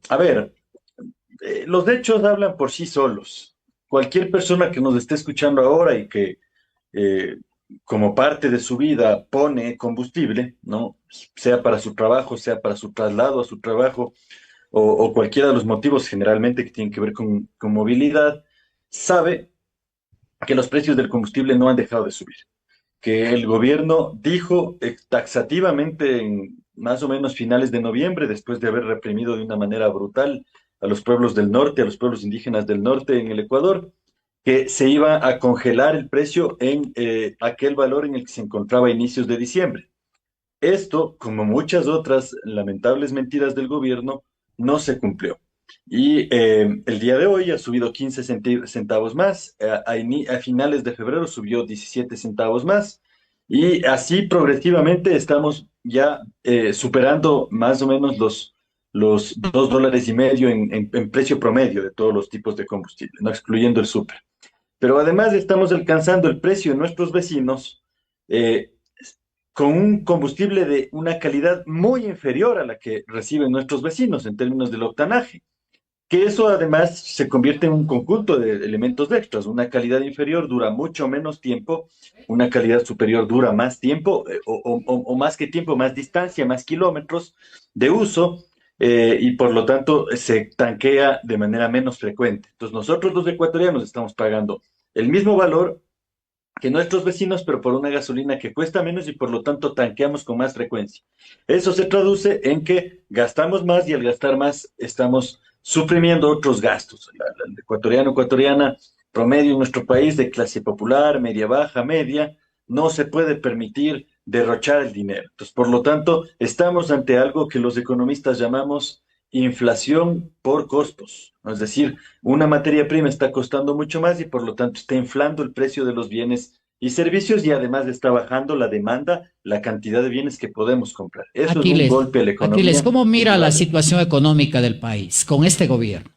A ver, los hechos hablan por sí solos. Cualquier persona que nos esté escuchando ahora y que eh, como parte de su vida pone combustible, ¿no? Sea para su trabajo, sea para su traslado a su trabajo o cualquiera de los motivos generalmente que tienen que ver con movilidad, sabe que los precios del combustible no han dejado de subir, que el gobierno dijo taxativamente en más o menos finales de noviembre, después de haber reprimido de una manera brutal a los pueblos del norte, a los pueblos indígenas del norte en el Ecuador, que se iba a congelar el precio en aquel valor en el que se encontraba a inicios de diciembre. Esto, como muchas otras lamentables mentiras del gobierno, no se cumplió. Y el día de hoy ha subido 15 centavos más, a finales de febrero subió 17 centavos más, y así progresivamente estamos ya superando más o menos los $2.50 en precio promedio de todos los tipos de combustible, no excluyendo el súper. Pero además estamos alcanzando el precio de nuestros vecinos eh, con un combustible de una calidad muy inferior a la que reciben nuestros vecinos en términos del octanaje, que eso además se convierte en un conjunto de elementos extras. Una calidad inferior dura mucho menos tiempo, una calidad superior dura más tiempo, o más que tiempo, más distancia, más kilómetros de uso, y por lo tanto se tanquea de manera menos frecuente. Entonces nosotros los ecuatorianos estamos pagando el mismo valor que nuestros vecinos, pero por una gasolina que cuesta menos y por lo tanto tanqueamos con más frecuencia. Eso se traduce en que gastamos más y al gastar más estamos suprimiendo otros gastos. El ecuatoriano, ecuatoriana promedio en nuestro país de clase popular, media baja, media, no se puede permitir derrochar el dinero. Entonces, por lo tanto, estamos ante algo que los economistas llamamos inflación por costos. Es decir, una materia prima está costando mucho más y por lo tanto está inflando el precio de los bienes y servicios y además está bajando la demanda, la cantidad de bienes que podemos comprar. Eso es un Aquiles, golpe a la Aquiles, economía ¿cómo mira la indudable. situación económica del país con este gobierno?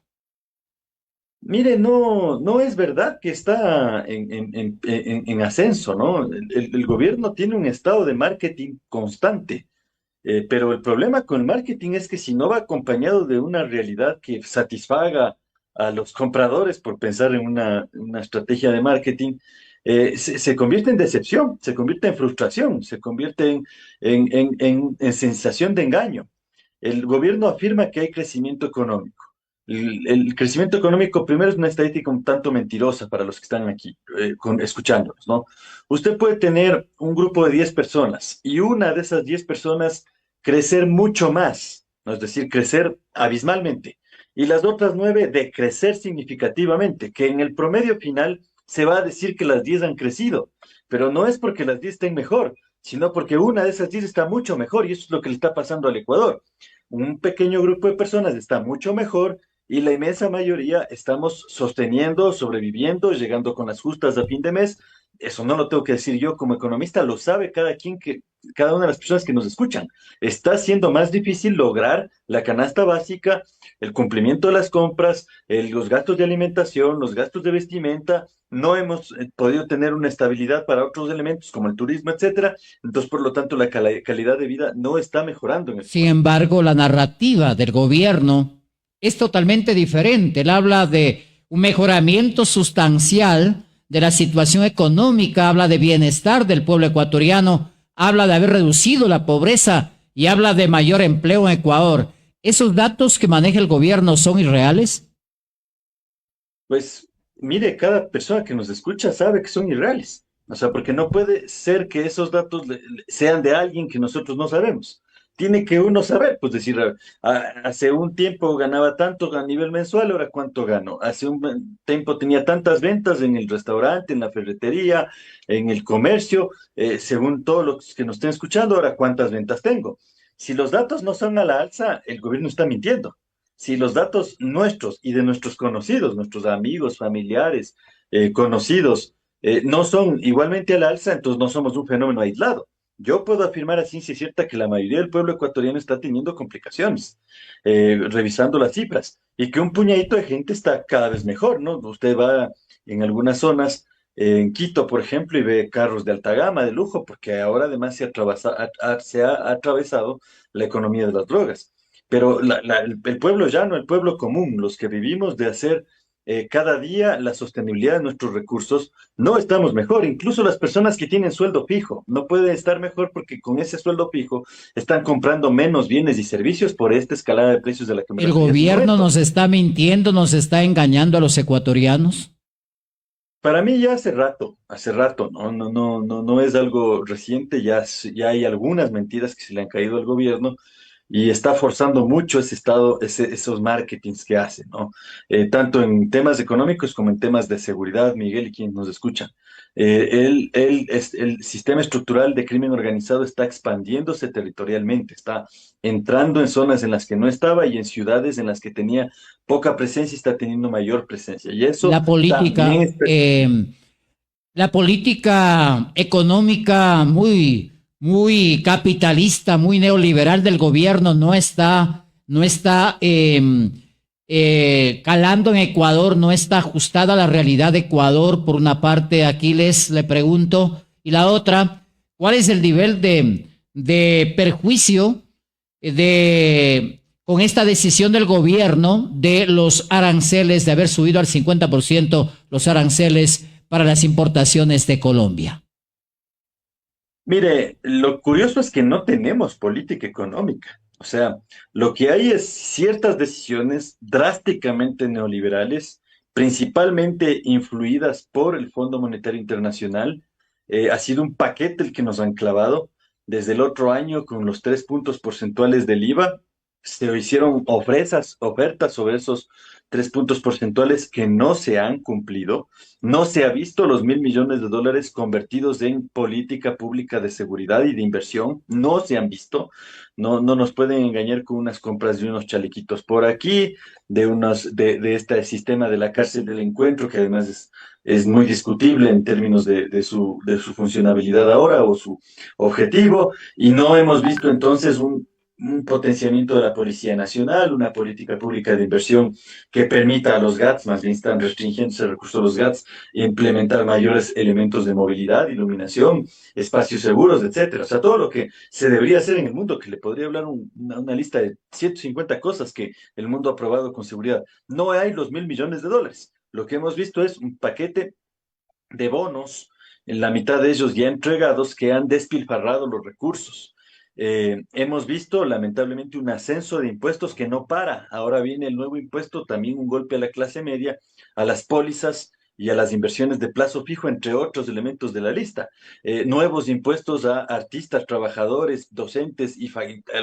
Mire, no es verdad que está en ascenso, ¿no? El gobierno tiene un estado de marketing constante. Pero el problema con el marketing es que si no va acompañado de una realidad que satisfaga a los compradores por pensar en una estrategia de marketing, se convierte en decepción, se convierte en frustración, se convierte en sensación de engaño. El gobierno afirma que hay crecimiento económico. El crecimiento económico, primero, es una estadística un tanto mentirosa para los que están aquí escuchándonos, ¿no? Usted puede tener un grupo de 10 personas y una de esas 10 personas crecer mucho más, ¿no? Es decir, crecer abismalmente, y las otras 9 decrecer significativamente, que en el promedio final se va a decir que las 10 han crecido, pero no es porque las 10 estén mejor, sino porque una de esas 10 está mucho mejor, y eso es lo que le está pasando al Ecuador. Un pequeño grupo de personas está mucho mejor y la inmensa mayoría estamos sosteniendo, sobreviviendo, llegando con las justas a fin de mes. Eso no lo tengo que decir yo como economista, lo sabe cada quien cada una de las personas que nos escuchan. Está siendo más difícil lograr la canasta básica, el cumplimiento de las compras, los gastos de alimentación, los gastos de vestimenta. No hemos podido tener una estabilidad para otros elementos como el turismo, etcétera. Entonces, por lo tanto, la calidad de vida no está mejorando en el Sin Ecuador. embargo, la narrativa del gobierno es totalmente diferente. Él habla de un mejoramiento sustancial de la situación económica, habla de bienestar del pueblo ecuatoriano, habla de haber reducido la pobreza y habla de mayor empleo en Ecuador. ¿Esos datos que maneja el gobierno son irreales? Pues mire, cada persona que nos escucha sabe que son irreales. O sea, porque no puede ser que esos datos sean de alguien que nosotros no sabemos. Tiene que uno saber, pues decir, hace un tiempo ganaba tanto a nivel mensual, ahora cuánto gano. Hace un tiempo tenía tantas ventas en el restaurante, en la ferretería, en el comercio, según todos los que nos estén escuchando, ahora cuántas ventas tengo. Si los datos no son a la alza, el gobierno está mintiendo. Si los datos nuestros y de nuestros conocidos, nuestros amigos, familiares, conocidos, no son igualmente al alza, entonces no somos un fenómeno aislado. Yo puedo afirmar a ciencia cierta que la mayoría del pueblo ecuatoriano está teniendo complicaciones, revisando las cifras, y que un puñadito de gente está cada vez mejor, ¿no? Usted va en algunas zonas, en Quito, por ejemplo, y ve carros de alta gama, de lujo, porque ahora además se ha atravesado la economía de las drogas. pero el pueblo llano, el pueblo común, los que vivimos de hacer cada día la sostenibilidad de nuestros recursos, no estamos mejor. Incluso las personas que tienen sueldo fijo no pueden estar mejor porque con ese sueldo fijo están comprando menos bienes y servicios por esta escalada de precios de la que me ¿El refería hace un gobierno momento. nos está mintiendo, nos está engañando a los ecuatorianos? Para mí ya hace rato, no es algo reciente, ya hay algunas mentiras que se le han caído al gobierno y está forzando mucho ese estado, esos marketings que hace, ¿no? Tanto en temas económicos como en temas de seguridad, Miguel y quienes nos escuchan. El sistema estructural de crimen organizado está expandiéndose territorialmente, está entrando en zonas en las que no estaba y en ciudades en las que tenía poca presencia y está teniendo mayor presencia. Y eso La también política, es la política económica muy capitalista, muy neoliberal del gobierno no está calando en Ecuador, no está ajustada a la realidad de Ecuador. Por una parte, Aquiles, le pregunto, y la otra, ¿cuál es el nivel de perjuicio con esta decisión del gobierno de los aranceles, de haber subido al 50% los aranceles para las importaciones de Colombia? Mire, lo curioso es que no tenemos política económica. O sea, lo que hay es ciertas decisiones drásticamente neoliberales, principalmente influidas por el Fondo Monetario Internacional. Ha sido un paquete el que nos han clavado. Desde el otro año, con los 3 puntos porcentuales del IVA, se hicieron ofertas sobre esos 3 puntos porcentuales que no se han cumplido. No se ha visto los $1.000 millones convertidos en política pública de seguridad y de inversión. No se han visto. No nos pueden engañar con unas compras de unos chalequitos por aquí, de este sistema de la cárcel del encuentro, que además es muy discutible en términos de su funcionabilidad ahora o su objetivo. Y no hemos visto entonces un potenciamiento de la Policía Nacional, una política pública de inversión que permita a los GATS, más bien están restringiéndose el recurso de los GATS, implementar mayores elementos de movilidad, iluminación, espacios seguros, etcétera. O sea, todo lo que se debería hacer en el mundo, que le podría hablar una lista de 150 cosas que el mundo ha aprobado con seguridad. No hay los $1.000 millones. Lo que hemos visto es un paquete de bonos, en la mitad de ellos ya entregados, que han despilfarrado los recursos. Hemos visto lamentablemente un ascenso de impuestos que no para. Ahora viene el nuevo impuesto, también un golpe a la clase media, a las pólizas y a las inversiones de plazo fijo, entre otros elementos de la lista. Nuevos impuestos a artistas, trabajadores, docentes y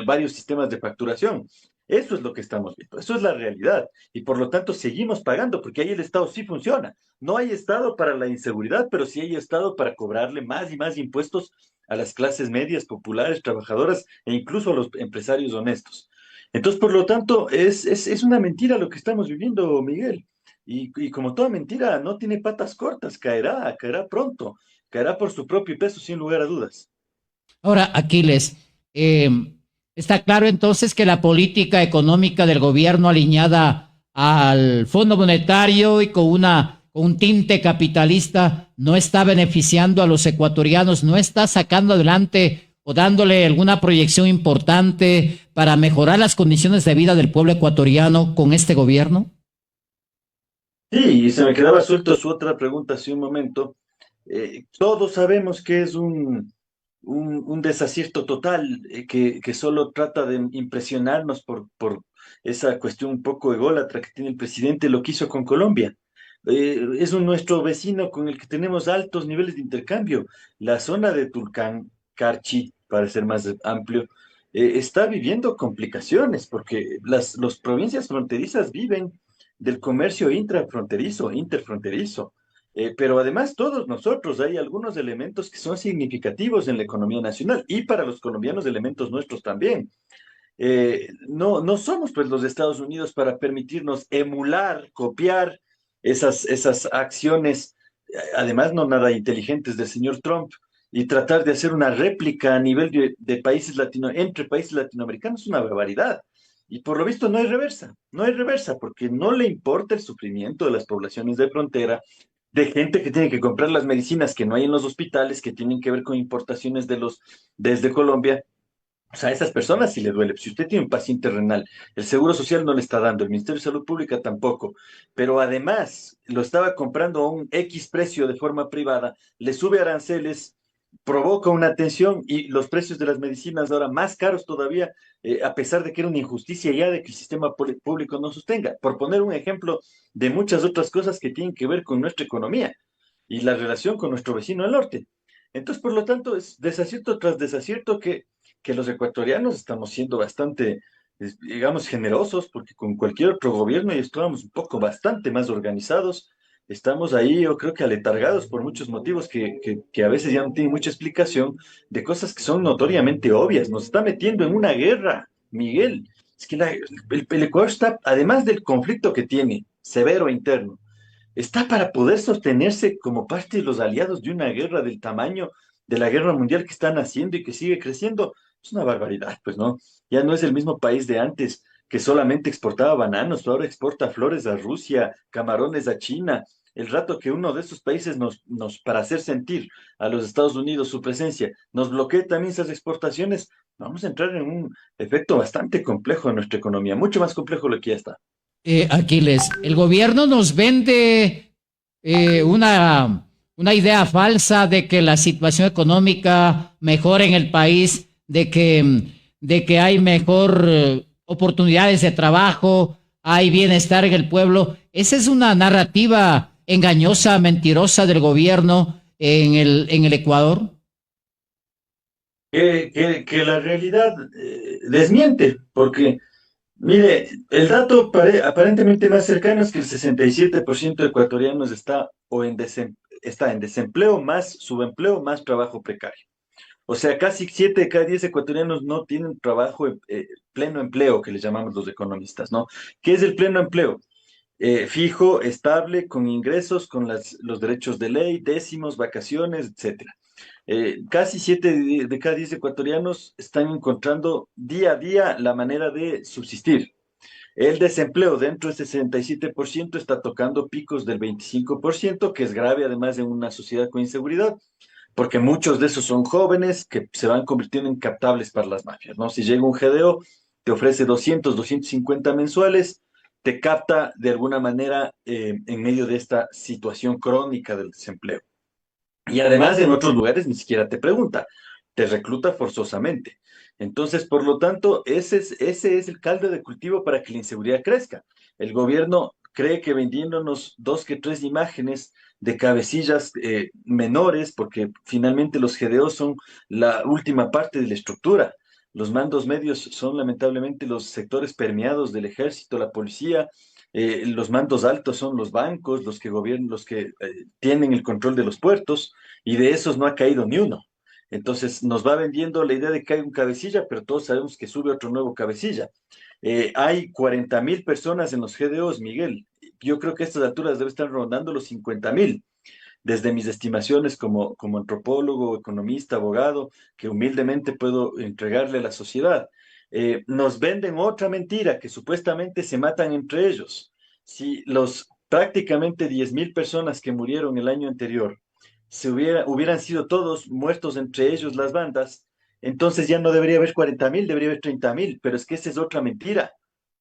varios sistemas de facturación. Eso es lo que estamos viendo, eso es la realidad. Y por lo tanto seguimos pagando, porque ahí el Estado sí funciona. No hay Estado para la inseguridad, pero sí hay Estado para cobrarle más y más impuestos a las clases medias, populares, trabajadoras e incluso a los empresarios honestos. Entonces, por lo tanto, es una mentira lo que estamos viviendo, Miguel. Y como toda mentira, no tiene patas cortas, caerá pronto, caerá por su propio peso, sin lugar a dudas. Ahora, Aquiles, eh, está claro entonces que la política económica del gobierno alineada al Fondo Monetario y con un tinte capitalista no está beneficiando a los ecuatorianos, no está sacando adelante o dándole alguna proyección importante para mejorar las condiciones de vida del pueblo ecuatoriano con este gobierno. Sí, y se me quedaba suelto su otra pregunta hace un momento. Todos sabemos que es un desacierto total, que solo trata de impresionarnos por esa cuestión un poco ególatra que tiene el presidente, lo que hizo con Colombia. Nuestro vecino con el que tenemos altos niveles de intercambio. La zona de Tulcán, Carchi, para ser más amplio, está viviendo complicaciones porque las provincias fronterizas viven del comercio intrafronterizo, interfronterizo. Pero además todos nosotros hay algunos elementos que son significativos en la economía nacional y para los colombianos elementos nuestros también. No somos pues los Estados Unidos para permitirnos emular, copiar esas acciones, además no nada inteligentes del señor Trump, y tratar de hacer una réplica a nivel de países entre países latinoamericanos es una barbaridad. Y por lo visto no hay reversa, porque no le importa el sufrimiento de las poblaciones de frontera, de gente que tiene que comprar las medicinas que no hay en los hospitales, que tienen que ver con importaciones desde Colombia, O sea, a esas personas sí le duele. Si usted tiene un paciente renal, el Seguro Social no le está dando, el Ministerio de Salud Pública tampoco, pero además lo estaba comprando a un X precio de forma privada, le sube aranceles, provoca una tensión y los precios de las medicinas ahora más caros todavía, a pesar de que era una injusticia ya de que el sistema público no sostenga. Por poner un ejemplo de muchas otras cosas que tienen que ver con nuestra economía y la relación con nuestro vecino del norte. Entonces, por lo tanto, es desacierto tras desacierto que los ecuatorianos estamos siendo bastante, digamos, generosos, porque con cualquier otro gobierno ya estábamos un poco bastante más organizados. Estamos ahí, yo creo que aletargados por muchos motivos que a veces ya no tienen mucha explicación, de cosas que son notoriamente obvias. Nos está metiendo en una guerra, Miguel. Es que el Ecuador está, además del conflicto que tiene, severo interno, está para poder sostenerse como parte de los aliados de una guerra del tamaño de la guerra mundial que están haciendo y que sigue creciendo. Es una barbaridad, pues, ¿no? Ya no es el mismo país de antes que solamente exportaba bananos, ahora exporta flores a Rusia, camarones a China. El rato que uno de esos países para hacer sentir a los Estados Unidos su presencia, nos bloquee también esas exportaciones, vamos a entrar en un efecto bastante complejo en nuestra economía, mucho más complejo de lo que ya está. Aquiles, el gobierno nos vende una idea falsa de que la situación económica mejora en el país, de que hay mejor oportunidades de trabajo, hay bienestar en el pueblo. Esa es una narrativa engañosa, mentirosa del gobierno en el Ecuador. Que la realidad desmiente, porque mire, el dato aparentemente más cercano es que el 67% de ecuatorianos está en desempleo más subempleo más trabajo precario. O sea, casi 7 de cada 10 ecuatorianos no tienen trabajo, pleno empleo, que le llamamos los economistas, ¿no? ¿Qué es el pleno empleo? Fijo, estable, con ingresos, con los derechos de ley, décimos, vacaciones, etcétera. Casi 7 de cada 10 ecuatorianos están encontrando día a día la manera de subsistir. El desempleo dentro del 67% está tocando picos del 25%, que es grave además en una sociedad con inseguridad, porque muchos de esos son jóvenes que se van convirtiendo en captables para las mafias, ¿no? Si llega un GDO, te ofrece 250 mensuales, te capta de alguna manera en medio de esta situación crónica del desempleo. Y además en otros lugares ni siquiera te pregunta, te recluta forzosamente. Entonces, por lo tanto, ese es el caldo de cultivo para que la inseguridad crezca. El gobierno cree que vendiéndonos dos que tres imágenes de cabecillas menores, porque finalmente los GDO son la última parte de la estructura. Los mandos medios son lamentablemente los sectores permeados del ejército, la policía, los mandos altos son los bancos, los que gobiernan, los que tienen el control de los puertos, y de esos no ha caído ni uno. Entonces nos va vendiendo la idea de que hay un cabecilla, pero todos sabemos que sube otro nuevo cabecilla. Hay 40.000 personas en los GDOs, Miguel. Yo creo que a estas alturas debe estar rondando los 50.000 desde mis estimaciones como antropólogo, economista, abogado, que humildemente puedo entregarle a la sociedad. Nos venden otra mentira, que supuestamente se matan entre ellos. Si los prácticamente 10.000 personas que murieron el año anterior hubieran sido todos muertos entre ellos las bandas, entonces ya no debería haber 40.000, debería haber 30.000, pero es que esa es otra mentira.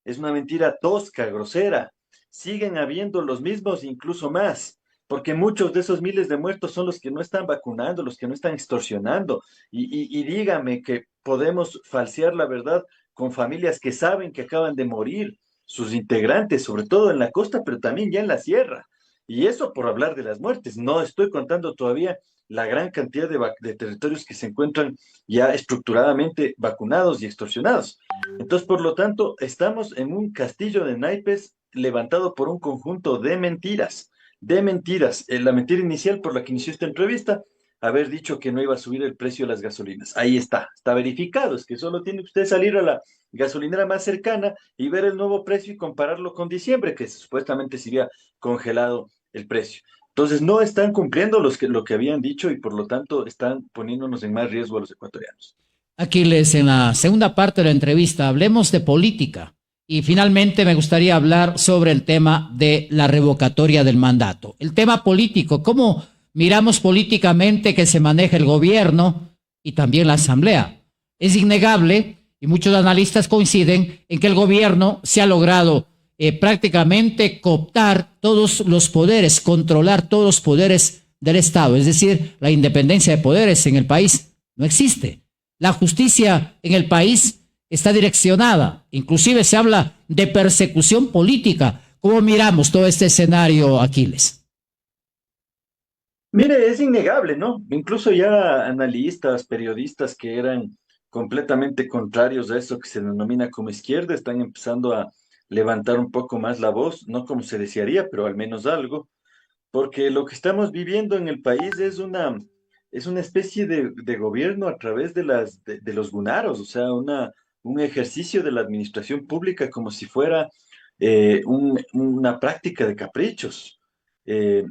Es una mentira tosca, grosera. Siguen habiendo los mismos, incluso más, porque muchos de esos miles de muertos son los que no están vacunando, los que no están extorsionando. Y dígame que podemos falsear la verdad con familias que saben que acaban de morir sus integrantes, sobre todo en la costa, pero también ya en la sierra. Y eso por hablar de las muertes. No estoy contando todavía la gran cantidad de territorios que se encuentran ya estructuradamente vacunados y extorsionados. Entonces, por lo tanto, estamos en un castillo de naipes levantado por un conjunto de mentiras, de mentiras. La mentira inicial por la que inició esta entrevista, haber dicho que no iba a subir el precio de las gasolinas. Ahí está verificado. Es que solo tiene usted salir a la gasolinera más cercana y ver el nuevo precio y compararlo con diciembre, que supuestamente se había congelado el precio. Entonces, no están cumpliendo lo que habían dicho y por lo tanto están poniéndonos en más riesgo a los ecuatorianos. Aquiles, en la segunda parte de la entrevista hablemos de política y finalmente me gustaría hablar sobre el tema de la revocatoria del mandato. El tema político, ¿cómo miramos políticamente que se maneja el gobierno y también la asamblea? Es innegable, y muchos analistas coinciden, en que el gobierno se ha logrado prácticamente cooptar todos los poderes, controlar todos los poderes del Estado. Es decir, la independencia de poderes en el país no existe. La justicia en el país está direccionada. Inclusive se habla de persecución política. ¿Cómo miramos todo este escenario, Aquiles? Mire, es innegable, ¿no? Incluso ya analistas, periodistas que eran completamente contrarios a eso que se denomina como izquierda, están empezando a levantar un poco más la voz, no como se desearía, pero al menos algo, porque lo que estamos viviendo en el país es una especie de gobierno a través de los gunaros, o sea, un ejercicio de la administración pública como si fuera una práctica de caprichos. Eh,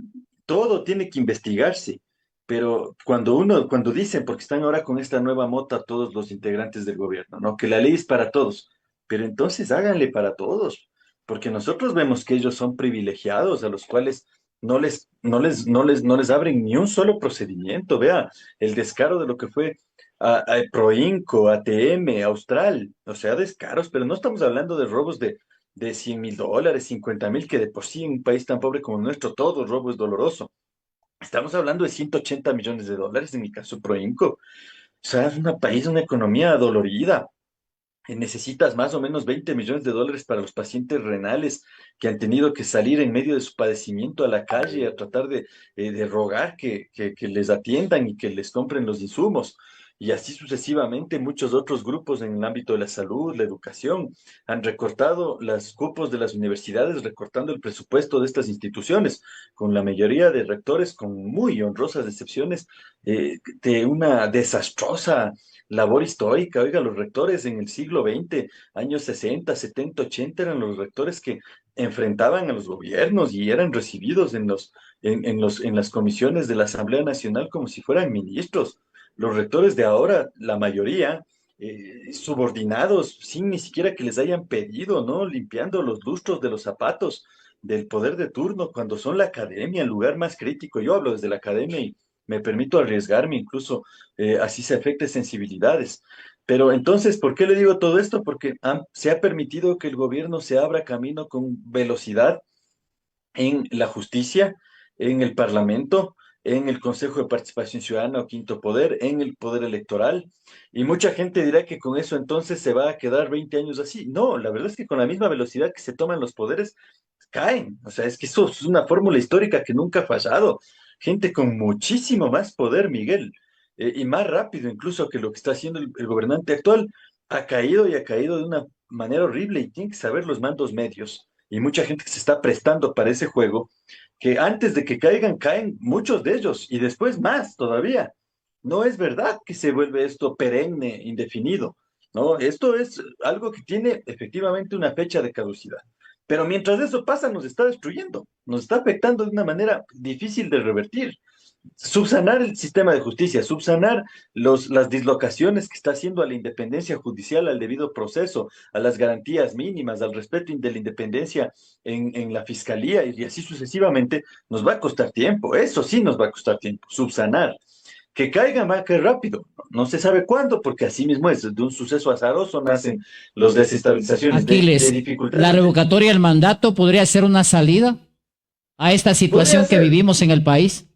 Todo tiene que investigarse, pero cuando dicen, porque están ahora con esta nueva mota todos los integrantes del gobierno, ¿no? Que la ley es para todos, pero entonces háganle para todos, porque nosotros vemos que ellos son privilegiados, a los cuales no les abren ni un solo procedimiento. Vea el descaro de lo que fue a Proinco, ATM, Austral, o sea, descaros, pero no estamos hablando de robos de $100.000, 50.000, que de por sí en un país tan pobre como el nuestro, todo robo es doloroso. Estamos hablando de $180 millones, en mi caso Proinco. O sea, es un país, una economía dolorida. Necesitas más o menos $20 millones para los pacientes renales que han tenido que salir en medio de su padecimiento a la calle a tratar de rogar que les atiendan y que les compren los insumos. Y así sucesivamente muchos otros grupos en el ámbito de la salud, la educación, han recortado los cupos de las universidades, recortando el presupuesto de estas instituciones, con la mayoría de rectores, con muy honrosas excepciones, de una desastrosa labor histórica. Oiga, los rectores en el siglo XX, años 60, 70, 80, eran los rectores que enfrentaban a los gobiernos y eran recibidos en las comisiones de la Asamblea Nacional como si fueran ministros. Los rectores de ahora, la mayoría, subordinados, sin ni siquiera que les hayan pedido, ¿no? Limpiando los lustros de los zapatos del poder de turno, cuando son la academia el lugar más crítico. Yo hablo desde la academia y me permito arriesgarme, incluso así se afecte sensibilidades. Pero entonces, ¿por qué le digo todo esto? Porque se ha permitido que el gobierno se abra camino con velocidad en la justicia, en el Parlamento, en el Consejo de Participación Ciudadana o Quinto Poder, en el Poder Electoral. Y mucha gente dirá que con eso entonces se va a quedar 20 años así. No, la verdad es que con la misma velocidad que se toman los poderes, caen. O sea, es que eso es una fórmula histórica que nunca ha fallado. Gente con muchísimo más poder, Miguel, y más rápido incluso que lo que está haciendo el gobernante actual, ha caído y ha caído de una manera horrible y tiene que saber los mandos medios. Y mucha gente que se está prestando para ese juego, que antes de que caigan, caen muchos de ellos y después más todavía. No es verdad que se vuelve esto perenne, indefinido, ¿no? Esto es algo que tiene efectivamente una fecha de caducidad. Pero mientras eso pasa, nos está destruyendo, nos está afectando de una manera difícil de revertir. Subsanar el sistema de justicia, subsanar las dislocaciones que está haciendo a la independencia judicial, al debido proceso, a las garantías mínimas, al respeto de la independencia en la fiscalía y así sucesivamente, nos va a costar tiempo. Eso sí nos va a costar tiempo, subsanar. Que caiga más que rápido. No se sabe cuándo, porque así mismo es, de un suceso azaroso nacen los desestabilizaciones de Aquiles, ¿la dificultades. revocatoria del mandato podría ser una salida a esta Podría situación que ser. vivimos en el país?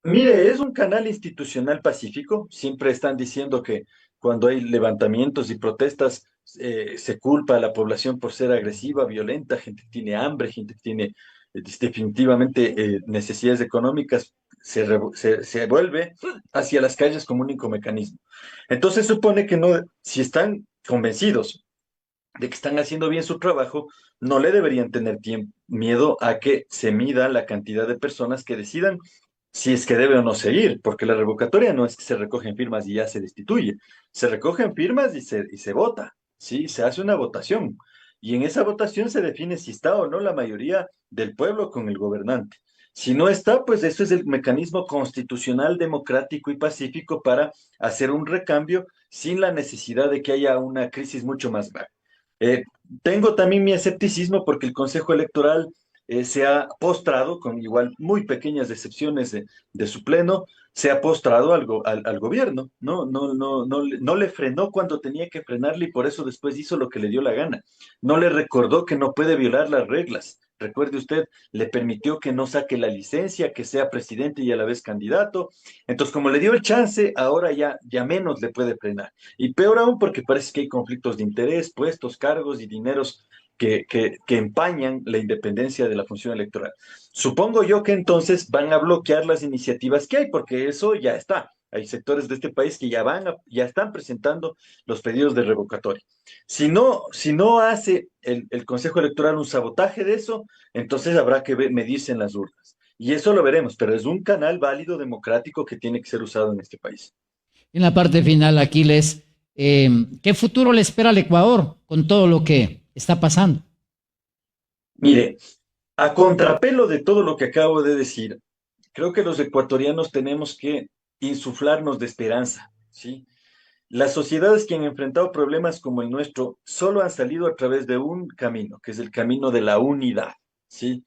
Mire, es un canal institucional pacífico. Siempre están diciendo que cuando hay levantamientos y protestas, se culpa a la población por ser agresiva, violenta, gente que tiene hambre, gente que tiene definitivamente necesidades económicas, se vuelve hacia las calles como único mecanismo. Entonces supone que no, si están convencidos de que están haciendo bien su trabajo, no le deberían tener miedo a que se mida la cantidad de personas que decidan si es que debe o no seguir, porque la revocatoria no es que se recogen firmas y ya se destituye, se recogen firmas y se vota, ¿sí? Se hace una votación, y en esa votación se define si está o no la mayoría del pueblo con el gobernante. Si no está, pues eso es el mecanismo constitucional, democrático y pacífico para hacer un recambio sin la necesidad de que haya una crisis mucho más grave. Eh, Tengo también mi escepticismo porque el Consejo Electoral se ha postrado, con igual muy pequeñas excepciones de su pleno, se ha postrado al gobierno, ¿no? No le frenó cuando tenía que frenarle y por eso después hizo lo que le dio la gana. No le recordó que no puede violar las reglas. Recuerde usted, le permitió que no saque la licencia, que sea presidente y a la vez candidato. Entonces, como le dio el chance, ahora ya menos le puede frenar. Y peor aún porque parece que hay conflictos de interés, puestos, cargos y dineros que empañan la independencia de la función electoral. Supongo yo que entonces van a bloquear las iniciativas que hay, porque eso ya está. Hay sectores de este país que ya están presentando los pedidos de revocatoria. Si no hace el Consejo Electoral un sabotaje de eso, entonces habrá que medirse en las urnas. Y eso lo veremos, pero es un canal válido democrático que tiene que ser usado en este país. En la parte final, Aquiles, ¿qué futuro le espera al Ecuador con todo lo que está pasando? Mire, a contrapelo de todo lo que acabo de decir, creo que los ecuatorianos tenemos que insuflarnos de esperanza, ¿sí? Las sociedades que han enfrentado problemas como el nuestro solo han salido a través de un camino, que es el camino de la unidad, ¿sí?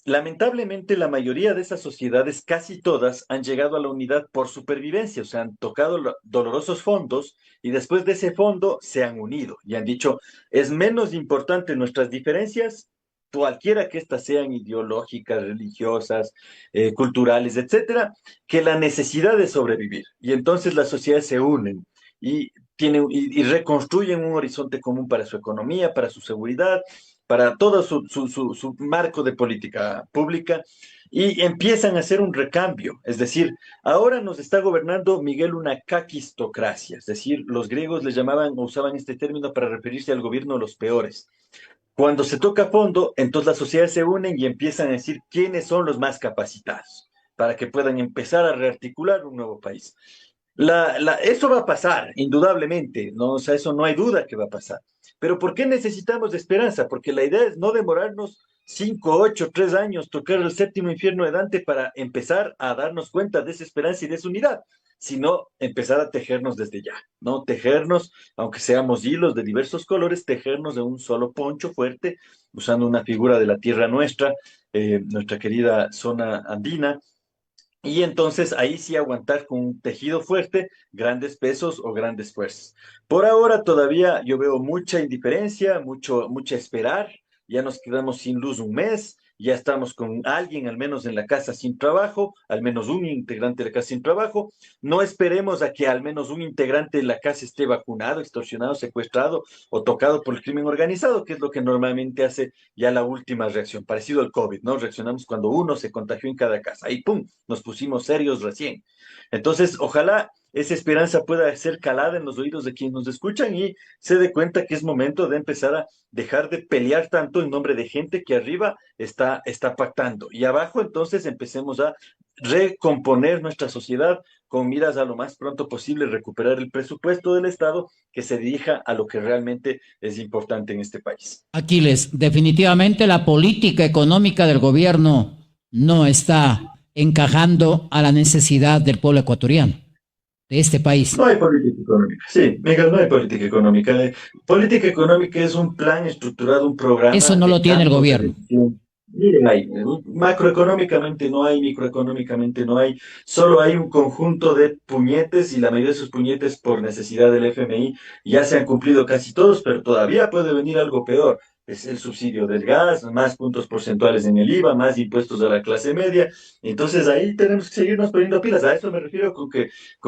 Lamentablemente, la mayoría de esas sociedades, casi todas, han llegado a la unidad por supervivencia, o sea, han tocado dolorosos fondos y después de ese fondo se han unido y han dicho, es menos importante nuestras diferencias, cualquiera que éstas sean ideológicas, religiosas, culturales, etcétera, que la necesidad de sobrevivir. Y entonces las sociedades se unen y reconstruyen un horizonte común para su economía, para su seguridad, para todo su marco de política pública y empiezan a hacer un recambio. Es decir, ahora nos está gobernando, Miguel, una caquistocracia. Es decir, los griegos le llamaban o usaban este término para referirse al gobierno de los peores. Cuando se toca a fondo, entonces las sociedades se unen y empiezan a decir quiénes son los más capacitados para que puedan empezar a rearticular un nuevo país. Eso va a pasar, indudablemente, ¿no? O sea, eso no hay duda que va a pasar. Pero ¿por qué necesitamos de esperanza? Porque la idea es no demorarnos 5, 8, 3 años, tocar el séptimo infierno de Dante para empezar a darnos cuenta de esa esperanza y de esa unidad, sino empezar a tejernos desde ya, ¿no? Tejernos, aunque seamos hilos de diversos colores, tejernos de un solo poncho fuerte, usando una figura de la tierra nuestra, nuestra querida zona andina, y entonces ahí sí aguantar con un tejido fuerte, grandes pesos o grandes fuerzas. Por ahora todavía yo veo mucha indiferencia, mucha esperar. Ya nos quedamos sin luz un mes, ya estamos con alguien al menos en la casa sin trabajo, al menos un integrante de la casa sin trabajo. No esperemos a que al menos un integrante de la casa esté vacunado, extorsionado, secuestrado o tocado por el crimen organizado, que es lo que normalmente hace ya la última reacción, parecido al COVID, ¿no? Reaccionamos cuando uno se contagió en cada casa. Ahí, ¡pum!, nos pusimos serios recién. Entonces, ojalá esa esperanza pueda ser calada en los oídos de quienes nos escuchan y se dé cuenta que es momento de empezar a dejar de pelear tanto en nombre de gente que arriba está pactando. Y abajo, entonces, empecemos a recomponer nuestra sociedad con miras a lo más pronto posible, recuperar el presupuesto del Estado que se dirija a lo que realmente es importante en este país. Aquiles, definitivamente la política económica del gobierno no está encajando a la necesidad del pueblo ecuatoriano, de este país. No hay política económica. Sí, Miguel, no hay política económica. Política económica es un plan estructurado, un Eso programa no lo de tiene el cambios de gobierno. decisión. Miren, macroeconómicamente no hay, microeconómicamente no hay, solo hay un conjunto de puñetes y la mayoría de esos puñetes por necesidad del FMI ya se han cumplido casi todos, pero todavía puede venir algo peor. Es el subsidio del gas, más puntos porcentuales en el IVA, más impuestos a la clase media. Entonces ahí tenemos que seguirnos poniendo pilas. A eso me refiero con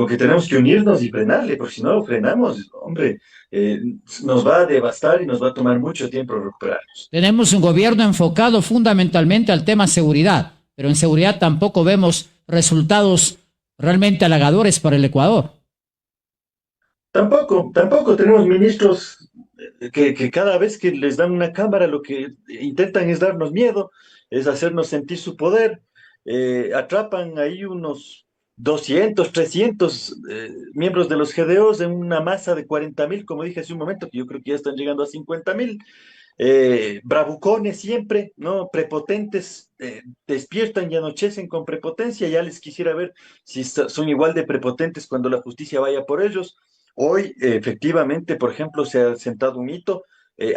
que tenemos que unirnos y frenarle, porque si no lo frenamos, hombre, eh, nos va a devastar y nos va a tomar mucho tiempo recuperarnos. Tenemos un gobierno enfocado fundamentalmente al tema seguridad, pero en seguridad tampoco vemos resultados realmente halagadores para el Ecuador. Tampoco tenemos ministros que cada vez que les dan una cámara lo que intentan es darnos miedo, es hacernos sentir su poder. Atrapan ahí unos 200, 300 miembros de los GDOs en una masa de 40.000, como dije hace un momento, que yo creo que ya están llegando a 50.000. Bravucones siempre, ¿no? Prepotentes, despiertan y anochecen con prepotencia. Ya les quisiera ver si son igual de prepotentes cuando la justicia vaya por ellos. Hoy, efectivamente, por ejemplo, se ha sentado un hito.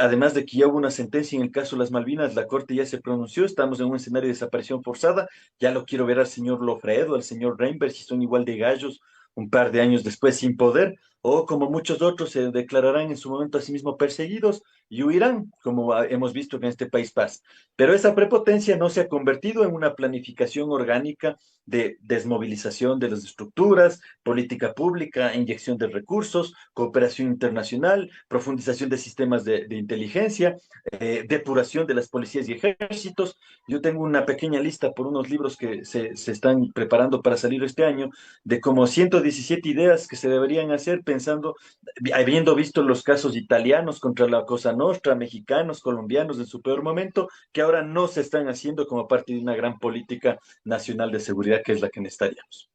Además de que ya hubo una sentencia en el caso de las Malvinas, la Corte ya se pronunció, estamos en un escenario de desaparición forzada, ya lo quiero ver al señor Lofredo, al señor Reinberg, si son igual de gallos un par de años después sin poder, o como muchos otros se declararán en su momento a sí mismos perseguidos y huirán, como hemos visto que en este país pasa. Pero esa prepotencia no se ha convertido en una planificación orgánica de desmovilización de las estructuras, política pública, inyección de recursos, cooperación internacional, profundización de sistemas de inteligencia, depuración de las policías y ejércitos. Yo tengo una pequeña lista por unos libros que se están preparando para salir este año, de como 117 ideas que se deberían hacer pensando, habiendo visto los casos italianos contra la Cosa Nostra, mexicanos, colombianos en su peor momento, que ahora no se están haciendo como parte de una gran política nacional de seguridad que es la que necesitaríamos.